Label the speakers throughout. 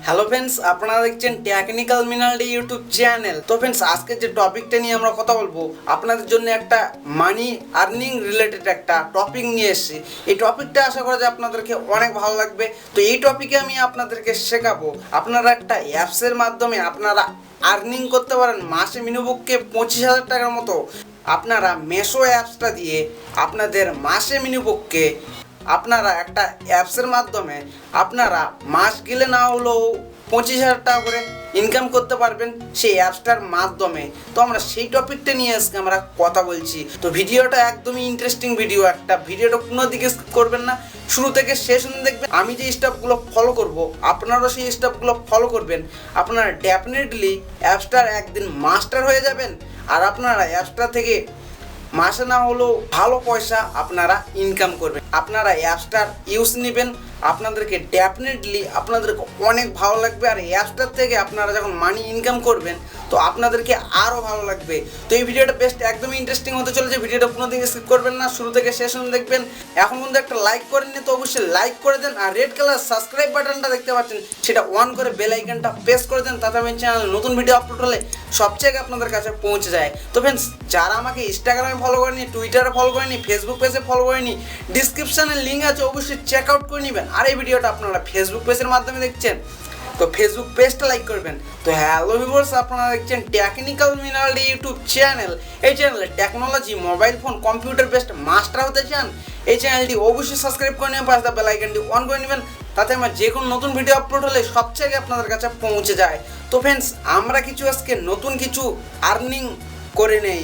Speaker 1: Hello friends, আপনারা দেখছেন technical মিনাল ইউটিউব চ্যানেল। তো ফ্রেন্ডস, আজকে যে টপিকটা নিয়ে আমরা কথা বলবো আপনাদের জন্য একটা মানি আর্নিং রিলেটেড একটা টপিক নিয়ে এসেছি। এই টপিকটা আশা করা যায় আপনাদেরকে অনেক ভালো লাগবে। তো এই টপিকে আমি আপনাদেরকে শেখাবো আপনারা একটা অ্যাপসের মাধ্যমে আপনারা আর্নিং করতে পারেন মাসে মিনিপক্ষে 25,000 টাকার মতো। আপনারা মেশো অ্যাপসটা দিয়ে আপনাদের মাসে মিনিপক্ষে আপনারা একটা অ্যাপসের মাধ্যমে আপনারা মাস গেলে না হলেও 25,000 টাকা করে ইনকাম করতে পারবেন সেই অ্যাপসটার মাধ্যমে। তো আমরা সেই টপিকটা নিয়ে আজকে আমরা কথা বলছি। তো ভিডিওটা একদমই ইন্টারেস্টিং ভিডিও, একটা ভিডিওটা কোনো দিকে স্কিপ করবেন না, শুরু থেকে শেষ পর্যন্ত দেখবেন। আমি যে স্টেপগুলো ফলো করব আপনারাও সেই স্টেপগুলো ফলো করবেন। আপনারা ডেফিনেটলি অ্যাপসটার একদিন মাস্টার হয়ে যাবেন, আর আপনারা অ্যাপসটা থেকে মাসে না হলেও ভালো পয়সা আপনারা ইনকাম করবেন। আপনারা অ্যাপসটার ইউজ নেবেন, আপনাদেরকে ডেফিনেটলি আপনাদেরকে অনেক ভালো লাগবে। আর অ্যাপসটার থেকে আপনারা যখন মানি ইনকাম করবেন তো আপনাদেরকে আরও ভালো লাগবে। তো এই ভিডিওটা বেস্ট একদমই ইন্টারেস্টিং হতে চলেছে। ভিডিওটা কোনো দিকে স্কিপ করবেন না, শুরু থেকে শেষ পর্যন্ত দেখবেন। এখন পর্যন্ত একটা লাইক করেননি তো অবশ্যই লাইক করে দেন, আর রেড কালার সাবস্ক্রাইব বাটনটা দেখতে পাচ্ছেন সেটা অন করে বেল আইকনটা প্রেস করে দেন, তাতে আমি চ্যানেলে নতুন ভিডিও আপলোড হলে সবচেয়ে আপনাদের কাছে পৌঁছে যায়। তো ফ্রেন্ডস, যারা আমাকে ইনস্টাগ্রামে ফলো করেনি, টুইটারে ফলো করেনি, ফেসবুক পেজে ফলো করেনি, ডিসক্রিপশানে লিঙ্ক আছে, অবশ্যই চেক আউট করে নেবেন। আর এই ভিডিওটা আপনারা ফেসবুক পেজের মাধ্যমে দেখছেন তো ফেসবুক পেজটা লাইক করবেন। তো হ্যালো ভিউয়ার্স, আপনারা দেখছেন টেকনিক্যাল মিনাল ইউটিউব চ্যানেল। এই চ্যানেলে technology, mobile phone, computer best master হতে চান, এই চ্যানেলটি অবশ্যই সাবস্ক্রাইব করে নেবেন, পাশে বেল আইকনটি অন করে নেবেন, তাতে আমার যে কোনো নতুন ভিডিও আপলোড হলে সবচেয়ে আগে আপনাদের কাছে পৌঁছে যায়। তো ফ্রেন্ডস, আমরা কিছু আজকে নতুন কিছু আর্নিং করে নেই।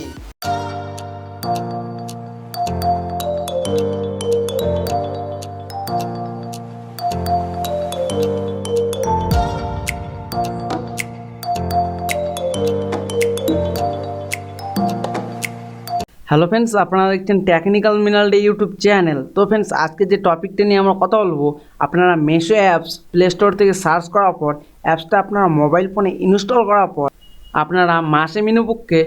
Speaker 1: হ্যালো ফ্রেন্ডস, আপনারা দেখছেন টেকনিক্যাল মিনাল ইউটিউব চ্যানেল। তো ফ্রেন্ডস, আজকে যে টপিকটা নিয়ে আমরা কথা বলবো, আপনারা মেশো অ্যাপস প্লে স্টোর থেকে সার্চ করার পর অ্যাপসটা আপনারা মোবাইল ফোনে ইনস্টল করার পর আপনারা মাসে মিনিপক্ষে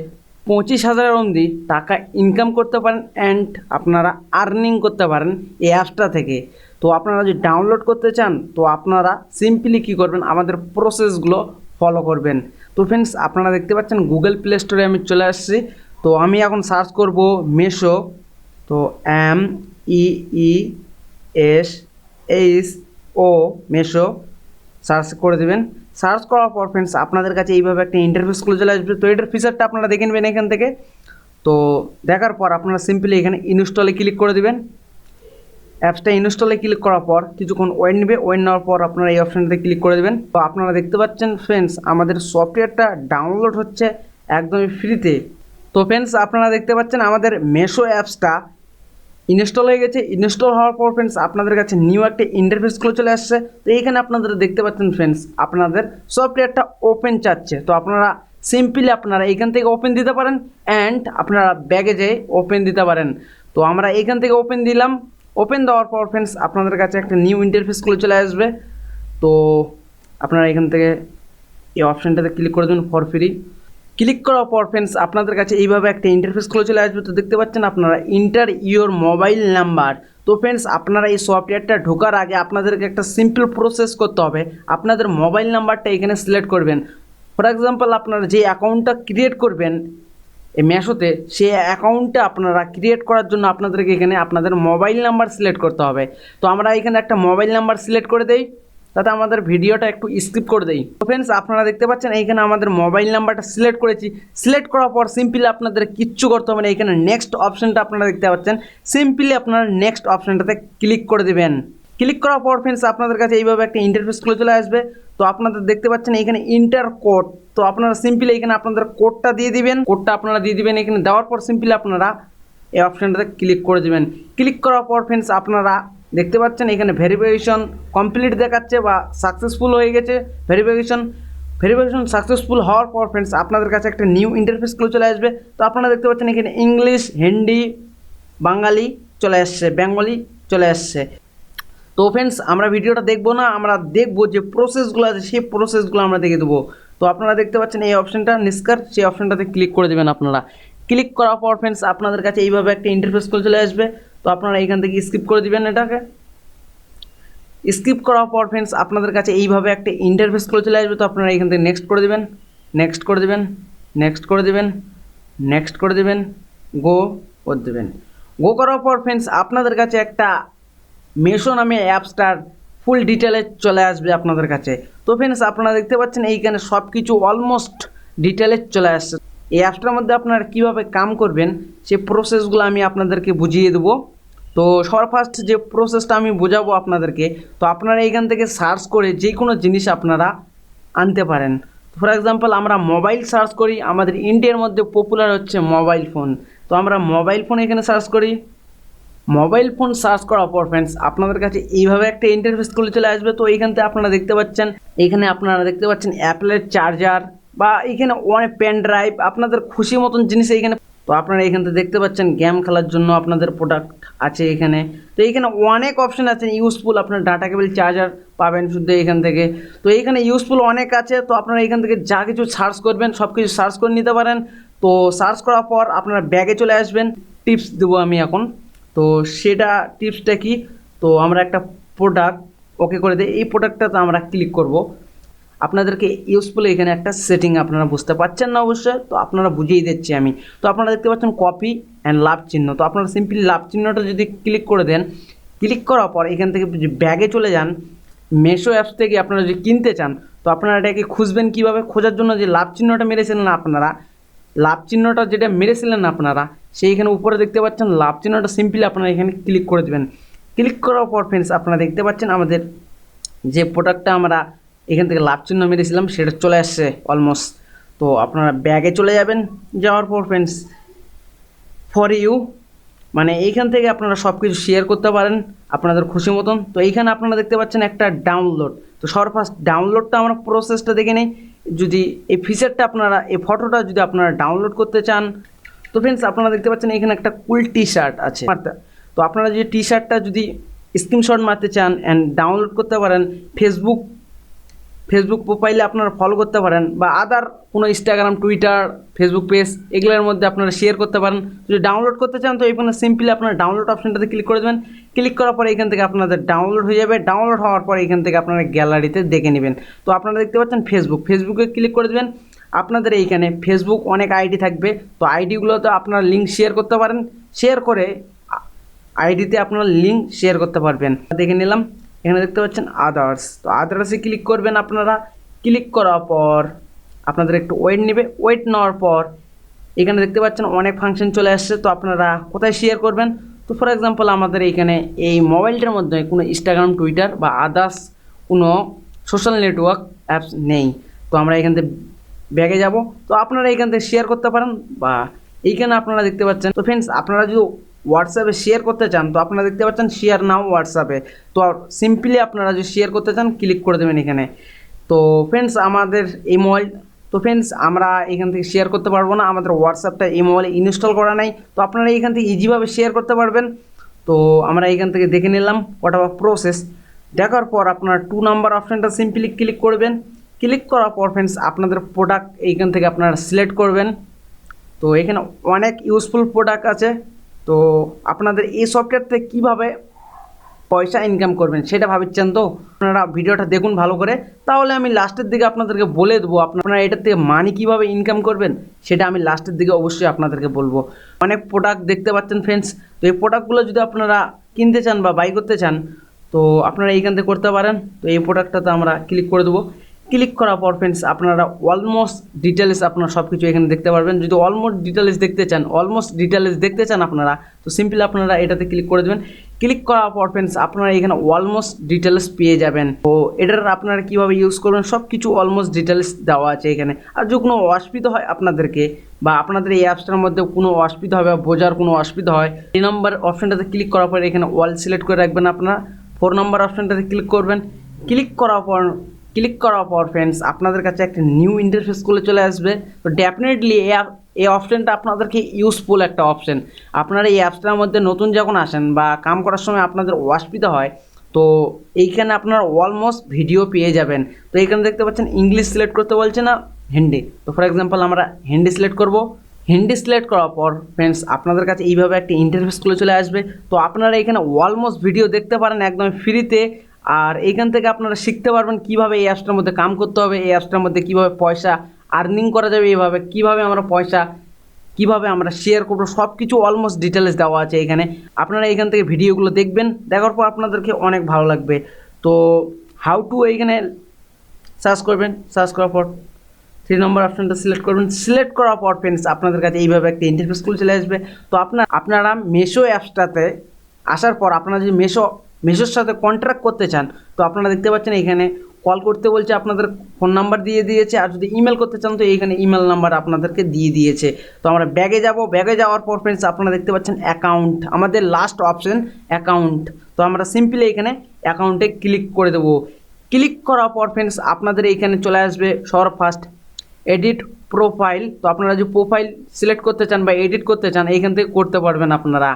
Speaker 1: 25,000 অবধি টাকা ইনকাম করতে পারেন অ্যান্ড আপনারা আর্নিং করতে পারেন এই অ্যাপসটা থেকে। তো আপনারা যদি ডাউনলোড করতে চান তো আপনারা সিম্পলি কী করবেন, আমাদের প্রসেসগুলো ফলো করবেন। তো ফ্রেন্ডস, আপনারা দেখতে পাচ্ছেন গুগল প্লে স্টোরে আমি চলে আসছি। তো আমি এখন সার্চ করব মেশো। তো MEESHO মেশো সার্চ করে দেবেন। সার্চ করার পর ফ্রেন্ডস, আপনাদের কাছে এইভাবে একটা ইন্টারফেস খুলে চলে আসবে। তো এটার ফিচারটা আপনারা দেখে নেবেন এখান থেকে। তো দেখার পর আপনারা সিম্পলি এখানে ইনস্টলে ক্লিক করে দেবেন। অ্যাপসটা ইনস্টলে ক্লিক করার পর কিছুক্ষণ ওয়েট নেবে। ওয়েট নেওয়ার পর আপনারা এই অপশানটাতে ক্লিক করে দেবেন। তো আপনারা দেখতে পাচ্ছেন ফ্রেন্ডস, আমাদের সফটওয়্যারটা ডাউনলোড হচ্ছে একদমই ফ্রিতে। তো ফ্রেন্ডস, আপনারা দেখতে পাচ্ছেন আমাদের মেশো অ্যাপসটা ইনস্টল হয়ে গেছে। ইনস্টল হওয়ার পর ফ্রেন্ডস, আপনাদের কাছে নিউ একটা ইন্টারফেস খুলে চলে আসছে। তো এইখানে আপনারা দেখতে পাচ্ছেন ফ্রেন্ডস, আপনাদের সফটওয়্যারটা ওপেন চাচ্ছে। তো আপনারা সিম্পলি আপনারা এইখান থেকে ওপেন দিতে পারেন অ্যান্ড আপনারা ব্যাগে যেয়ে ওপেন দিতে পারেন। তো আমরা এইখান থেকে ওপেন দিলাম। ওপেন দেওয়ার পর ফ্রেন্ডস, আপনাদের কাছে একটা নিউ ইন্টারফেস খুলে চলে আসবে। তো আপনারা এখান থেকে এই অপশানটাতে ক্লিক করে দেবেন ফর ফ্রি। ক্লিক করার পর ফ্রেন্ডস, আপনাদের কাছে এইভাবে একটা ইন্টারফেস খুলে চলে আসবে। তো দেখতে পাচ্ছেন আপনারা ইন্টার ইওর মোবাইল নাম্বার। তো ফ্রেন্ডস, আপনারা এই সফটওয়্যারটা ঢোকার আগে আপনাদেরকে একটা সিম্পল প্রসেস করতে হবে। আপনাদের মোবাইল নাম্বারটা এখানে সিলেক্ট করবেন। ফর এক্সাম্পল, আপনারা যে অ্যাকাউন্টটা ক্রিয়েট করবেন এই মেশোতে, সেই অ্যাকাউন্টটা আপনারা ক্রিয়েট করার জন্য আপনাদেরকে এখানে আপনাদের মোবাইল নাম্বার সিলেক্ট করতে হবে। তো আমরা এখানে একটা মোবাইল নাম্বার সিলেক্ট করে দেই, তাতে আমাদের ভিডিওটা একটু স্কিপ করে দেই। তো ফ্রেন্ডস, আপনারা দেখতে পাচ্ছেন এইখানে আমাদের মোবাইল নাম্বারটা সিলেক্ট করেছি। সিলেক্ট করার পর সিম্পলি আপনাদের কিচ্ছু করতে হবে না। এখানে নেক্সট অপশানটা আপনারা দেখতে পাচ্ছেন, সিম্পলি আপনারা নেক্সট অপশানটাতে ক্লিক করে দেবেন। ক্লিক করার পর ফ্রেন্ডস, আপনাদের কাছে এইভাবে একটা ইন্টারফেস খুলে চলে আসবে। তো আপনাদের দেখতে পাচ্ছেন এখানে ইন্টার কোড। তো আপনারা সিম্পলি এখানে আপনাদের কোডটা দিয়ে দিবেন। কোডটা আপনারা দিয়ে দিবেন। এখানে দেওয়ার পর সিম্পলি আপনারা এই অপশানটাতে ক্লিক করে দেবেন। ক্লিক করার পর ফ্রেন্ডস, আপনারা দেখতে পাচ্ছেন এখানে ভেরিফিকেশন কমপ্লিট দেখাচ্ছে বা সাকসেসফুল হয়ে গেছে। ভেরিফিকেশন সাকসেসফুল হওয়ার পর ফ্রেন্ডস, আপনাদের কাছে একটা নিউ ইন্টারফেস খুলে চলে আসবে। তো আপনারা দেখতে পাচ্ছেন এখানে ইংলিশ, হিন্দি, বাঙালি চলে আসছে, বেঙ্গলি চলে আসছে। তো ফ্রেন্ডস, আমরা ভিডিওটা দেখবো না, আমরা দেখবো যে প্রসেসগুলো আছে সেই প্রসেসগুলো আমরা দেখে দেবো। তো আপনারা দেখতে পাচ্ছেন এই অপশানটা নিষ্কার, সেই অপশানটাতে ক্লিক করে দেবেন আপনারা। ক্লিক করার পর ফ্রেন্ডস, আপনাদের কাছে এইভাবে একটা ইন্টারফেস খুলে চলে আসবে। তো আপনারা এখান থেকে স্কিপ করে দিবেন এটাকে। স্কিপ করার পর ফ্রেন্ডস আপনাদের কাছে এইভাবে একটা ইন্টারফেস খুলে চলে আসবে। তো আপনারা এখান থেকে নেক্সট করে দেবেন, নেক্সট করে দেবেন, নেক্সট করে দেবেন, নেক্সট করে দেবেন, গো করে দেবেন। গো করার পর ফ্রেন্ডস আপনাদের কাছে একটা মেশো নামে অ্যাপসটার ফুল ডিটেলে চলে আসবে আপনাদের কাছে। তো ফ্রেন্ডস আপনারা দেখতে পাচ্ছেন এইখানে সব কিছু অলমোস্ট ডিটেলে চলে আসছে। এই অ্যাপসটার মধ্যে আপনারা কীভাবে কাম করবেন সেই প্রসেসগুলো আমি আপনাদেরকে বুঝিয়ে দেবো। তো সবার ফার্স্ট যে প্রসেসটা আমি বোঝাবো আপনাদেরকে, তো আপনারা এইখান থেকে সার্চ করে যে কোনো জিনিস আপনারা আনতে পারেন। ফর এক্সাম্পল আমরা মোবাইল সার্চ করি, আমাদের ইন্ডিয়ার মধ্যে পপুলার হচ্ছে মোবাইল ফোন। তো আমরা মোবাইল ফোন এখানে সার্চ করি। মোবাইল ফোন সার্চ করার পর ফ্রেন্ডস আপনাদের কাছে এইভাবে একটা ইন্টারফেস খুলে চলে আসবে। তো এইখান থেকে আপনারা দেখতে পাচ্ছেন, এইখানে আপনারা দেখতে পাচ্ছেন অ্যাপেলের চার্জার বা এইখানে অনেক পেন ড্রাইভ, আপনাদের খুশি মতন জিনিস এইখানে। তো আপনারা এখান থেকে দেখতে পাচ্ছেন গেম খেলার জন্য আপনাদের প্রোডাক্ট আছে এখানে। তো এইখানে অনেক অপশন আছে ইউজফুল, আপনার ডাটা কেবল চার্জার পাবেন শুধু এখান থেকে। তো এইখানে ইউজফুল অনেক আছে। তো আপনারা এখান থেকে যা কিছু সার্চ করবেন সব কিছু সার্চ করে নিতে পারেন। তো সার্চ করার পর আপনারা ব্যাগে চলে আসবেন। টিপস দেবো আমি এখন। তো সেটা টিপসটা কি, তো আমরা একটা প্রোডাক্ট ওকে করে দিই। এই প্রোডাক্টটাতে আমরা ক্লিক করব। আপনাদেরকে ইউজফুল এখানে একটা সেটিং আপনারা বুঝতে পারছেন না অবশ্যই, তো আপনারা বুঝিয়ে দিচ্ছি আমি। তো আপনারা দেখতে পাচ্ছেন কপি অ্যান্ড লাভ চিহ্ন। তো আপনারা সিম্পলি লাভ চিহ্নটা যদি ক্লিক করে দেন, ক্লিক করার পর এখান থেকে ব্যাগে চলে যান। মেশো অ্যাপস থেকে আপনারা যদি কিনতে চান, তো আপনারা এটাকে খুঁজবেন কীভাবে, খোঁজার জন্য যে লাভ চিহ্নটা মেরেছিলেন আপনারা, লাভ চিহ্নটা যেটা মেরেছিলেন আপনারা সেইখানে উপরে দেখতে পাচ্ছেন লাভ চিহ্নটা, সিম্পলি আপনারা এখানে ক্লিক করে দেবেন। ক্লিক করার পর ফ্রেন্ডস আপনারা দেখতে পাচ্ছেন আমাদের যে প্রোডাক্টটা আমরা এখান থেকে লাভ চিহ্ন মেরেছিলাম সেটা চলে আসছে অলমোস্ট। তো আপনারা ব্যাগে চলে যাবেন। যাওয়ার পর ফ্রেন্ডস ফর ইউ মানে এইখান থেকে আপনারা সব কিছু শেয়ার করতে পারেন আপনাদের খুশি মতন। তো এইখানে আপনারা দেখতে পাচ্ছেন একটা ডাউনলোড। তো সবার ফার্স্ট ডাউনলোডটা আমরা প্রসেসটা দেখে নেই। যদি এই ফিচারটা আপনারা, এই ফটোটা যদি আপনারা ডাউনলোড করতে চান, তো ফ্রেন্ডস আপনারা দেখতে পাচ্ছেন এখানে একটা কুল টি শার্ট আছে। তো আপনারা যে টি শার্টটা যদি স্ক্রিনশট মারতে চান অ্যান্ড ডাউনলোড করতে পারেন, ফেসবুক প্রোফাইলে আপনারা ফলো করতে পারেন, বা আদার কোনো ইনস্টাগ্রাম, টুইটার, ফেসবুক পেজ এগুলোর মধ্যে আপনারা শেয়ার করতে পারেন। যদি ডাউনলোড করতে চান তো এখানে সিম্পলি আপনারা ডাউনলোড অপশনটাতে ক্লিক করে দেবেন। ক্লিক করার পরে এখান থেকে আপনাদের ডাউনলোড হয়ে যাবে। ডাউনলোড হওয়ার পরে এখান থেকে আপনারা গ্যালারিতে দেখে নেবেন। তো আপনারা দেখতে পাচ্ছেন ফেসবুকে ক্লিক করে দেবেন। আপনাদের এইখানে ফেসবুক অনেক আইডি থাকবে। তো আইডিগুলোতে আপনারা লিঙ্ক শেয়ার করতে পারেন। শেয়ার করে আইডিতে আপনারা লিঙ্ক শেয়ার করতে পারবেন। দেখে নিলাম, এখানে দেখতে পাচ্ছেন আদার্স। তো আদার্সে ক্লিক করবেন আপনারা। ক্লিক করার পর আপনাদের একটু ওয়েট নেবে। ওয়েট নেওয়ার পর এখানে দেখতে পাচ্ছেন অনেক ফাংশন চলে আসছে। তো আপনারা কোথায় শেয়ার করবেন, তো ফর এক্সাম্পল আমাদের এইখানে এই মোবাইলটার মধ্যে কোনো ইনস্টাগ্রাম, টুইটার বা আদার্স কোনো সোশ্যাল নেটওয়ার্ক অ্যাপস নেই। তো আমরা এখান থেকে ব্যাগে যাব। তো আপনারা এখান থেকে শেয়ার করতে পারেন, বা এইখানে আপনারা দেখতে পাচ্ছেন। তো ফ্রেন্ডস আপনারা যদি হোয়াটসঅ্যাপে শেয়ার করতে চান, তো আপনারা দেখতে পাচ্ছেন শেয়ার নাও হোয়াটসঅ্যাপে। তো সিম্পলি আপনারা যদি শেয়ার করতে চান ক্লিক করে দেবেন এখানে। তো ফ্রেন্ডস আমাদের এই মোবাইল, তো ফ্রেন্ডস আমরা এখান থেকে শেয়ার করতে পারবো না, আমাদের হোয়াটসঅ্যাপটা এই মোবাইলে ইনস্টল করা নাই। তো আপনারা এখান থেকে ইজিভাবে শেয়ার করতে পারবেন। তো আমরা এখান থেকে দেখে নিলাম হোয়াট আবার প্রসেস। দেখার পর আপনারা 2 নাম্বার অপশানটা সিম্পলি ক্লিক করবেন। ক্লিক করার পর ফ্রেন্ডস আপনাদের প্রোডাক্ট এইখান থেকে আপনারা সিলেক্ট করবেন। তো এখানে অনেক ইউজফুল প্রোডাক্ট আছে। তো আপনাদের এই সফটওয়্যার থেকে কীভাবে পয়সা ইনকাম করবেন সেটা ভাবছেন, তো আপনারা ভিডিওটা দেখুন ভালো করে, তাহলে আমি লাস্টের দিকে আপনাদেরকে বলে দেবো আপনারা এটার থেকে মানি কীভাবে ইনকাম করবেন সেটা আমি লাস্টের দিকে অবশ্যই আপনাদেরকে বলবো। অনেক প্রোডাক্ট দেখতে পাচ্ছেন ফ্রেন্ডস। তো এই প্রোডাক্টগুলো যদি আপনারা কিনতে চান বা বাই করতে চান, তো আপনারা এইখান থেকে করতে পারেন। তো এই প্রোডাক্টটাতে আমরা ক্লিক করে দেবো। ক্লিক করার পর ফ্রেন্ডস আপনারা অলমোস্ট ডিটেলস আপনারা সব কিছু এখানে দেখতে পারবেন। যদি অলমোস্ট ডিটেলস দেখতে চান আপনারা, তো সিম্পলি আপনারা এটাতে ক্লিক করে দেবেন। ক্লিক করার পর ফ্রেন্ডস আপনারা এখানে অলমোস্ট ডিটেলস পেয়ে যাবেন। তো এটার আপনারা কীভাবে ইউজ করবেন সব কিছু অলমোস্ট ডিটেলস দেওয়া আছে এখানে। আর যদি কোনো অসুবিধা হয় আপনাদেরকে, বা আপনাদের এই অ্যাপসটার মধ্যে কোনো অসুবিধা হবে বা বোঝার কোনো অসুবিধা হয়, এই নাম্বার অপশানটাতে ক্লিক করার পর এখানে অল সিলেক্ট করে রাখবেন। আপনারা 4 নাম্বার অপশানটাতে ক্লিক করবেন। ক্লিক করার পর ফ্রেন্ডস আপনাদের কাছে একটা নিউ ইন্টারফেস খুলে চলে আসবে। তো ডেফিনেটলি এই অপশানটা আপনাদেরকে ইউজফুল একটা অপশান। আপনারা এই অ্যাপসটার মধ্যে নতুন যখন আসেন বা কাম করার সময় আপনাদের অসুবিধা হয়, তো এইখানে আপনারা অলমোস্ট ভিডিও পেয়ে যাবেন। তো এইখানে দেখতে পাচ্ছেন ইংলিশ সিলেক্ট করতে বলছে না, হিন্দি। তো ফর এক্সাম্পল আমরা হিন্দি সিলেক্ট করব। হিন্দি সিলেক্ট করার পর ফ্রেন্ডস আপনাদের কাছে এইভাবে একটা ইন্টারফেস খুলে চলে আসবে। তো আপনারা এখানে অলমোস্ট ভিডিও দেখতে পারেন একদম ফ্রিতে। আর এইখান থেকে আপনারা শিখতে পারবেন কীভাবে এই অ্যাপসটার মধ্যে কাম করতে হবে, এই অ্যাপসটার মধ্যে কীভাবে পয়সা আর্নিং করা যাবে, এইভাবে কীভাবে আমরা পয়সা কীভাবে আমরা শেয়ার করবো, সব কিছু অলমোস্ট ডিটেলস দেওয়া আছে এখানে। আপনারা এখান থেকে ভিডিওগুলো দেখবেন, দেখার পর আপনাদেরকে অনেক ভালো লাগবে। তো হাউ টু এইখানে সার্চ করবেন, সার্চ করার পর 3 নম্বর অপশানটা সিলেক্ট করবেন। সিলেক্ট করার পর ফ্রেন্ডস আপনাদের কাছে এইভাবে একটা ইন্টারফেস চলে আসবে। তো আপনারা মেশো অ্যাপসটাতে আসার পর আপনারা যদি মেশোর সাথে কন্ট্রাক্ট করতে চান, তো আপনারা দেখতে পাচ্ছেন এখানে কল করতে বলছে, আপনাদের ফোন নাম্বার দিয়ে দিয়েছে। আর যদি ইমেল করতে চান তো এইখানে ইমেল নাম্বার আপনাদেরকে দিয়ে দিয়েছে। তো আমরা ব্যাগে যাব, ব্যাগে যাওয়ার পর ফ্রেন্ডস আপনারা দেখতে পাচ্ছেন অ্যাকাউন্ট, আমাদের লাস্ট অপশন অ্যাকাউন্ট। তো আমরা সিম্পলি এখানে অ্যাকাউন্টে ক্লিক করে দেবো। ক্লিক করার পর ফ্রেন্ডস আপনাদের এইখানে চলে আসবে সবার ফার্স্ট এডিট প্রোফাইল। তো আপনারা যে প্রোফাইল সিলেক্ট করতে চান বা এডিট করতে চান এইখান থেকে করতে পারবেন আপনারা।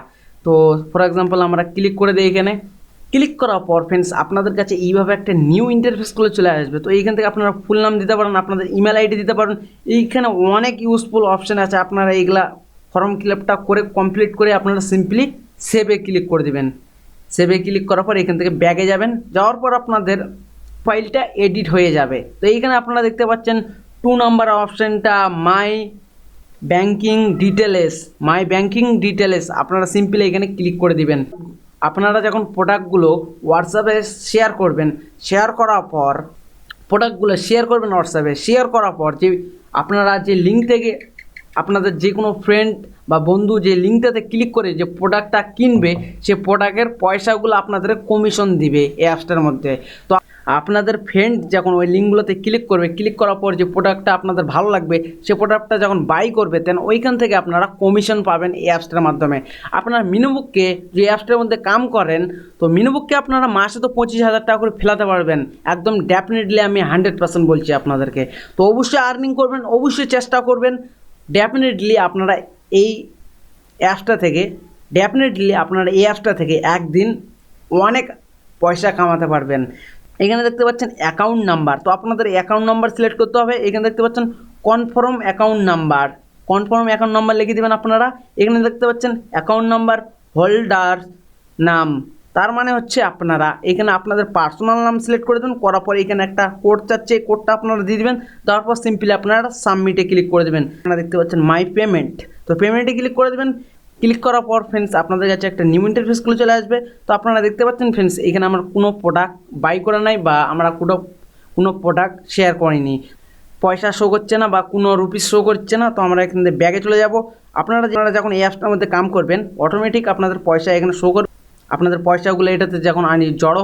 Speaker 1: তো ফর এক্সাম্পল আমরা ক্লিক করে দিই এখানে। ক্লিক করার পর ফ্রেন্ডস আপনাদের কাছে এইভাবে একটা নিউ ইন্টারফেসগুলো চলে আসবে। তো এইখান থেকে আপনারা ফুল নাম দিতে পারেন, আপনাদের ইমেল আইডি দিতে পারেন। এইখানে অনেক ইউজফুল অপশান আছে, আপনারা এইগুলা ফর্ম ফিলআপটা করে কমপ্লিট করে আপনারা সিম্পলি সেভে ক্লিক করে দেবেন। সেভে ক্লিক করার পর এখান থেকে ব্যাগে যাবেন, যাওয়ার পর আপনাদের ফাইলটা এডিট হয়ে যাবে। তো এইখানে আপনারা দেখতে পাচ্ছেন 2 নম্বর অপশানটা মাই ব্যাঙ্কিং ডিটেলস আপনারা সিম্পলি এখানে ক্লিক করে দিবেন। আপনারা যখন প্রোডাক্টগুলো হোয়াটসঅ্যাপে শেয়ার করবেন, শেয়ার করার পর প্রোডাক্টগুলো শেয়ার করবেন হোয়াটসঅ্যাপে, শেয়ার করার পর যে আপনারা যে লিঙ্ক থেকে আপনাদের যে কোনো ফ্রেন্ড বা বন্ধু যে লিঙ্কটাতে ক্লিক করে যে প্রোডাক্টটা কিনবে, সে প্রোডাক্টের পয়সাগুলো আপনাদের কমিশন দিবে এই অ্যাপসটার মধ্যে। তো আপনাদের ফ্রেন্ড যখন ওই লিঙ্কগুলোতে ক্লিক করবে, ক্লিক করার পর যে প্রোডাক্টটা আপনাদের ভালো লাগবে, সে প্রোডাক্টটা যখন বাই করবে দেন ওইখান থেকে আপনারা কমিশন পাবেন এই অ্যাপসটার মাধ্যমে। আপনারা মিনুবুককে যে অ্যাপসটার মধ্যে কাম করেন, তো মিনুবুককে আপনারা মাসে তো 25,000 টাকা করে ফেলাতে পারবেন, একদম ডেফিনেটলি আমি 100% বলছি আপনাদেরকে। তো অবশ্যই আর্নিং করবেন, অবশ্যই চেষ্টা করবেন। ডেফিনেটলি আপনারা এই অ্যাপসটা থেকে একদিন অনেক পয়সা কামাতে পারবেন। এখানে দেখতে পাচ্ছেন অ্যাকাউন্ট নাম্বার। তো আপনাদের অ্যাকাউন্ট নাম্বার সিলেক্ট করতে হবে। এখানে দেখতে পাচ্ছেন কনফার্ম অ্যাকাউন্ট নাম্বার লিখে দেবেন আপনারা। এখানে দেখতে পাচ্ছেন অ্যাকাউন্ট নাম্বার হোল্ডার নাম, তার মানে হচ্ছে আপনারা এখানে আপনাদের পার্সোনাল নাম সিলেক্ট করে দেবেন। করার পর এখানে একটা কোড চাচ্ছে, কোডটা আপনারা দিয়ে দেবেন। তারপর সিম্পলি আপনারা সাবমিটে ক্লিক করে দেবেন। আপনারা দেখতে পাচ্ছেন মাই পেমেন্ট, তো পেমেন্টে ক্লিক করে দেবেন। ক্লিক করার পর ফ্রেন্ডস আপনাদের কাছে একটা নিউ ইন্টারফেসগুলো চলে আসবে। তো আপনারা দেখতে পাচ্ছেন ফ্রেন্ডস এখানে আমার কোনো প্রোডাক্ট বাই করা নাই বা আমরা কোনো প্রোডাক্ট শেয়ার করিনি, পয়সা শো করছে না বা কোনো রুপিস শো করছে না। তো আমরা এখান থেকে ব্যাগে চলে যাব। আপনারা যখন এই অ্যাপসটার মধ্যে কাম করবেন, অটোমেটিক আপনাদের পয়সা এখানে শো করবে। আপনাদের পয়সাগুলো এটাতে যখন জড়ো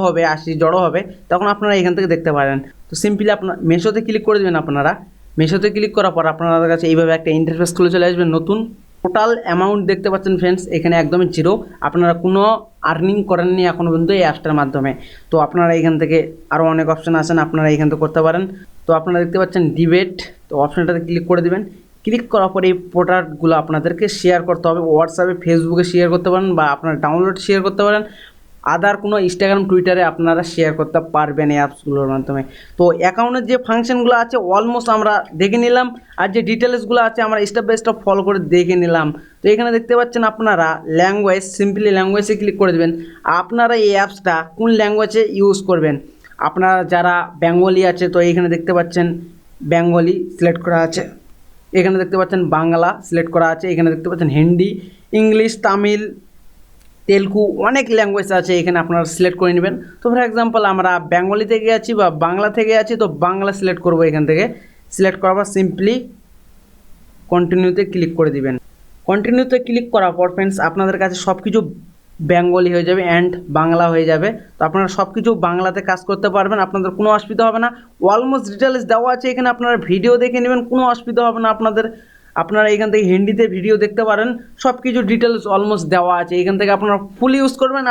Speaker 1: হবে তখন আপনারা এখান থেকে দেখতে পারেন। তো সিম্পলি আপনার মেশোতে ক্লিক করে দেবেন। আপনারা মেশোতে ক্লিক করার পর আপনাদের কাছে এইভাবে একটা ইন্টারফেস খুলে চলে আসবে নতুন। টোটাল অ্যামাউন্ট দেখতে পাচ্ছেন ফ্রেন্ডস এখানে একদমই জিরো, আপনারা কোনো আর্নিং করেননি এখনও পর্যন্ত এই অ্যাপসটার মাধ্যমে। তো আপনারা এখান থেকে আরও অনেক অপশান আছেন, আপনারা এখান থেকে করতে পারেন। তো আপনারা দেখতে পাচ্ছেন ডিবেট, তো অপশানটাতে ক্লিক করে দেবেন। ক্লিক করার পরে এই প্রোডাক্টগুলো আপনাদেরকে শেয়ার করতে হবে। হোয়াটসঅ্যাপে, ফেসবুকে শেয়ার করতে পারেন বা আপনারা ডাউনলোড শেয়ার করতে পারেন। আদার কোনো ইনস্টাগ্রাম, টুইটারে আপনারা শেয়ার করতে পারবেন এই অ্যাপসগুলোর মাধ্যমে। তো অ্যাকাউন্টের যে ফাংশনগুলো আছে অলমোস্ট আমরা দেখে নিলাম, আর যে ডিটেলসগুলো আছে আমরা স্টেপ বাই স্টেপ ফলো করে দেখে নিলাম। তো এখানে দেখতে পাচ্ছেন আপনারা ল্যাঙ্গুয়েজ, সিম্পলি ল্যাঙ্গুয়েজে ক্লিক করে দেবেন। আপনারা এই অ্যাপসটা কোন ল্যাঙ্গুয়েজে ইউজ করবেন, আপনারা যারা বেঙ্গলি আছে তো এইখানে দেখতে পাচ্ছেন বেঙ্গলি সিলেক্ট করা আছে। এখানে দেখতে পাচ্ছেন বাংলা সিলেক্ট করা আছে। এখানে দেখতে পাচ্ছেন হিন্দি, ইংলিশ, তামিল, তেলুগু, অনেক ল্যাঙ্গুয়েজ আছে, এখানে আপনারা সিলেক্ট করে নেবেন। তো ফর এক্সাম্পল আমরা বেঙ্গলি থেকে আছি বা বাংলা থেকে আছি, তো বাংলা সিলেক্ট করব। এখান থেকে সিলেক্ট করার পর সিম্পলি কন্টিনিউতে ক্লিক করে দিবেন। কন্টিনিউতে ক্লিক করার পর ফ্রেন্ডস আপনাদের কাছে সব কিছু বেঙ্গলি হয়ে যাবে অ্যান্ড বাংলা হয়ে যাবে। তো আপনারা সব কিছু বাংলাতে কাজ করতে পারবেন, আপনাদের কোনো অসুবিধা হবে না। অলমোস্ট ডিটেলস দেওয়া আছে এখানে, আপনারা ভিডিও দেখে নেবেন, কোনো অসুবিধা হবে না আপনাদের। আপনারা এখান থেকে হিন্দিতে ভিডিও দেখতে পারেন, সব কিছু ডিটেলস অলমোস্ট দেওয়া আছে। এখান থেকে আপনারা ফুল ইউজ করবেন।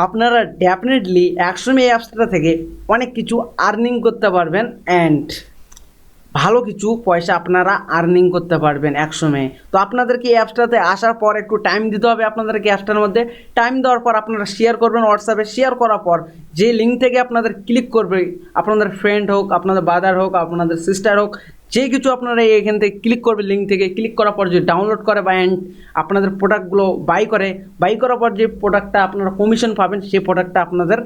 Speaker 1: আপনারা ডেফিনেটলি একসময় এই অ্যাপসটা থেকে অনেক কিছু আর্নিং করতে পারবেন অ্যান্ড ভালো কিছু পয়সা আপনারা আর্নিং করতে পারবেন একসময়। তো আপনাদেরকে এই অ্যাপসটাতে আসার পর একটু টাইম দিতে হবে। আপনাদেরকে অ্যাপসটার মধ্যে টাইম দেওয়ার পর আপনারা শেয়ার করবেন হোয়াটসঅ্যাপে। শেয়ার করার পর যে লিঙ্ক থেকে আপনাদের ক্লিক করবে, আপনাদের ফ্রেন্ড হোক, আপনাদের ব্রাদার হোক, আপনাদের সিস্টার হোক, যে কিছু আপনারা এখান থেকে ক্লিক করবে, লিঙ্ক থেকে ক্লিক করার পর যে ডাউনলোড করে বা অ্যান্ড আপনাদের প্রোডাক্টগুলো বাই করার পর যে প্রোডাক্টটা আপনারা কমিশন পাবেন, সেই প্রোডাক্টটা আপনাদের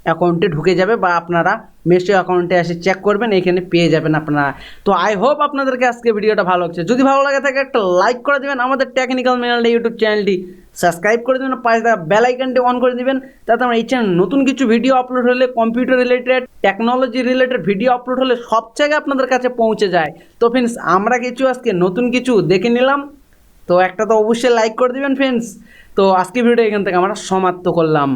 Speaker 1: অ্যাকাউন্টে ঢুকে যাবে বা আপনারা মেশো অ্যাকাউন্টে এসে চেক করবেন, এইখানে পেয়ে যাবেন আপনারা। তো আই হোপ আপনাদেরকে আজকে ভিডিওটা ভালো লাগছে। যদি ভালো লাগে থাকে একটা লাইক করে দেবেন, আমাদের টেকনিক্যাল মিনাল ইউটিউব চ্যানেলটি সাবস্ক্রাইব করে দেবেন, পাশে থাকা বেল আইকনটি অন করে দিবেন, যাতে আমরা এই চ্যানেল নতুন কিছু ভিডিও আপলোড হলে, computer related, technology related video upload হলে সব জায়গায় আপনাদের কাছে পৌঁছে যায়। তো ফ্রেন্ডস, আমরা কিছু আজকে নতুন কিছু দেখে নিলাম, তো একটা তো অবশ্যই লাইক করে দিবেন ফ্রেন্ডস। তো আজকে ভিডিও এখান থেকে আমরা সমাপ্ত করলাম।